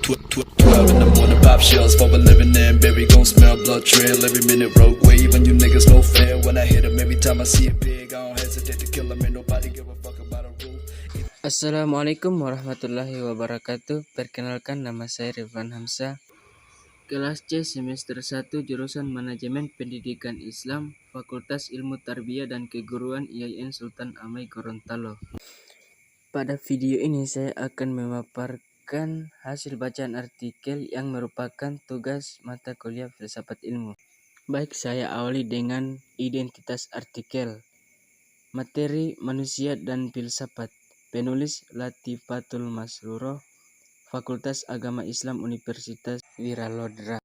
12 in the morning, pop shells for a living and berry gon' smell blood trail every minute road wave and you niggas no fair when I hit 'em every time I see a pig I don't hesitate to kill 'em ain't nobody give a fuck about a rule. Assalamualaikum warahmatullahi wabarakatuh. Perkenalkan, nama saya Ridwan Hamzah, kelas C semester 1 jurusan Manajemen Pendidikan Islam, Fakultas Ilmu Tarbiyah dan Keguruan IAIN Sultan Amai Gorontalo. Pada video ini saya akan memaparkan hasil bacaan artikel yang merupakan tugas mata kuliah filsafat ilmu. Baik, saya awali dengan identitas artikel. Materi manusia dan filsafat. Penulis Latifatul Masruroh, Fakultas Agama Islam Universitas Wiralodra.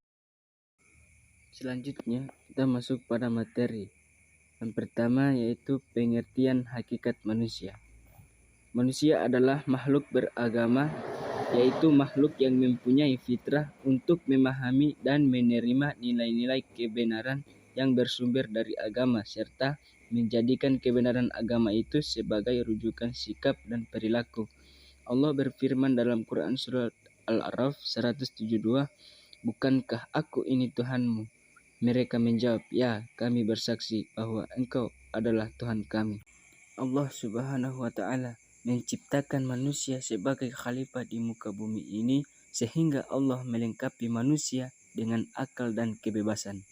Selanjutnya kita masuk pada materi. Yang pertama yaitu pengertian hakikat manusia. Manusia adalah makhluk beragama, yaitu makhluk yang mempunyai fitrah untuk memahami dan menerima nilai-nilai kebenaran yang bersumber dari agama serta menjadikan kebenaran agama itu sebagai rujukan sikap dan perilaku. Allah berfirman dalam Quran surat Al-A'raf 172, "Bukankah aku ini Tuhanmu?" Mereka menjawab, "Ya, kami bersaksi bahwa Engkau adalah Tuhan kami." Allah Subhanahu wa Ta'ala menciptakan manusia sebagai khalifah di muka bumi ini sehingga Allah melengkapi manusia dengan akal dan kebebasan.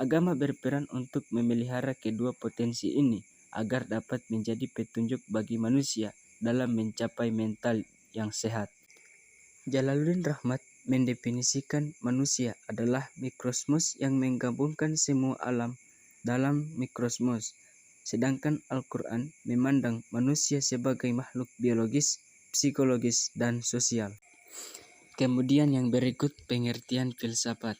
Agama berperan untuk memelihara kedua potensi ini agar dapat menjadi petunjuk bagi manusia dalam mencapai mental yang sehat. Jalaluddin Rahmat mendefinisikan manusia adalah mikrosmos yang menggabungkan semua alam dalam mikrosmos. Sedangkan Al-Quran memandang manusia sebagai makhluk biologis, psikologis, dan sosial. Kemudian yang berikut pengertian filsafat.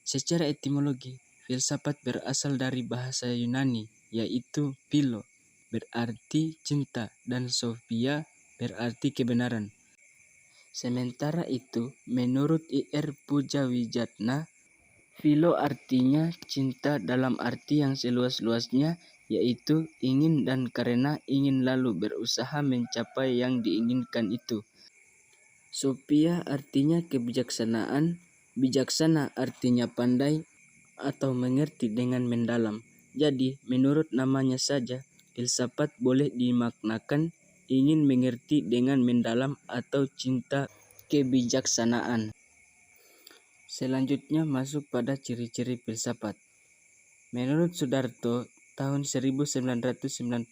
Secara etimologi, filsafat berasal dari bahasa Yunani, yaitu philo, berarti cinta, dan sophia, berarti kebenaran. Sementara itu, menurut I.R. Pujawijatna, philo artinya cinta dalam arti yang seluas-luasnya, yaitu ingin dan karena ingin lalu berusaha mencapai yang diinginkan itu. Sophia artinya kebijaksanaan, bijaksana artinya pandai atau mengerti dengan mendalam. Jadi, menurut namanya saja, filsafat boleh dimaknakan ingin mengerti dengan mendalam atau cinta kebijaksanaan. Selanjutnya masuk pada ciri-ciri filsafat. Menurut Sudarto, tahun 1996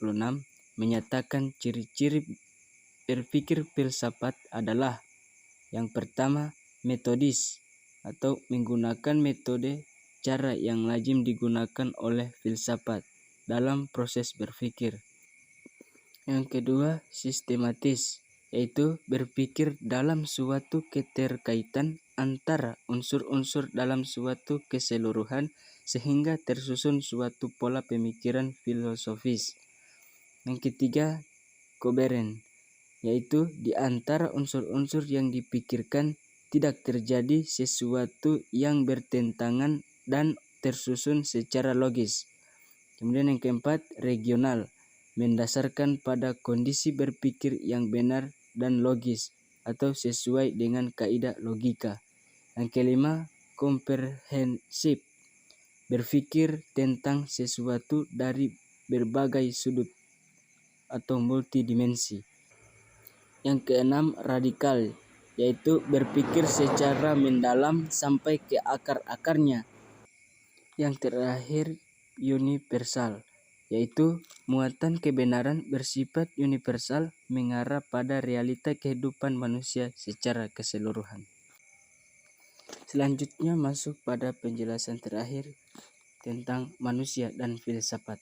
menyatakan ciri-ciri berpikir filsafat adalah yang pertama, metodis atau menggunakan metode cara yang lazim digunakan oleh filsafat dalam proses berpikir. Yang kedua, sistematis, yaitu berpikir dalam suatu keterkaitan antara unsur-unsur dalam suatu keseluruhan sehingga tersusun suatu pola pemikiran filosofis. Yang ketiga, koheren, yaitu di antara unsur-unsur yang dipikirkan tidak terjadi sesuatu yang bertentangan dan tersusun secara logis. Kemudian yang keempat, regional, mendasarkan pada kondisi berpikir yang benar dan logis atau sesuai dengan kaidah logika. Yang kelima, komprehensif, berpikir tentang sesuatu dari berbagai sudut atau multidimensi. Yang keenam, radikal, yaitu berpikir secara mendalam sampai ke akar-akarnya. Yang terakhir, universal, yaitu muatan kebenaran bersifat universal mengarah pada realita kehidupan manusia secara keseluruhan. Selanjutnya masuk pada penjelasan terakhir tentang manusia dan filsafat.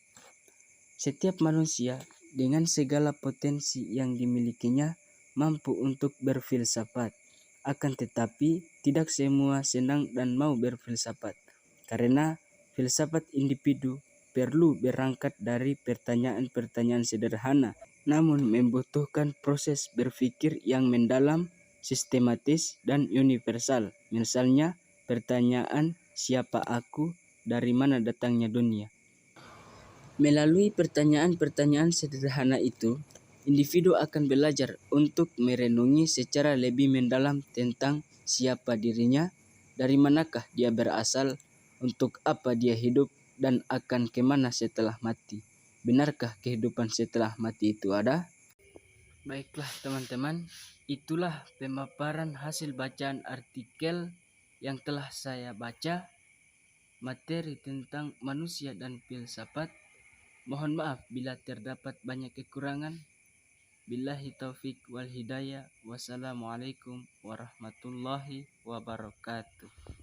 Setiap manusia dengan segala potensi yang dimilikinya mampu untuk berfilsafat. Akan tetapi tidak semua senang dan mau berfilsafat. Karena filsafat individu perlu berangkat dari pertanyaan-pertanyaan sederhana, namun membutuhkan proses berpikir yang mendalam, sistematis, dan universal. Misalnya, pertanyaan siapa aku, dari mana datangnya dunia. Melalui pertanyaan-pertanyaan sederhana itu, individu akan belajar untuk merenungi secara lebih mendalam tentang siapa dirinya, dari manakah dia berasal, untuk apa dia hidup, dan akan kemana setelah mati. Benarkah kehidupan setelah mati itu ada? Baiklah teman-teman, itulah pemaparan hasil bacaan artikel yang telah saya baca, materi tentang manusia dan filsafat. Mohon maaf bila terdapat banyak kekurangan. Billahi taufik wal hidayah. Wassalamualaikum warahmatullahi wabarakatuh.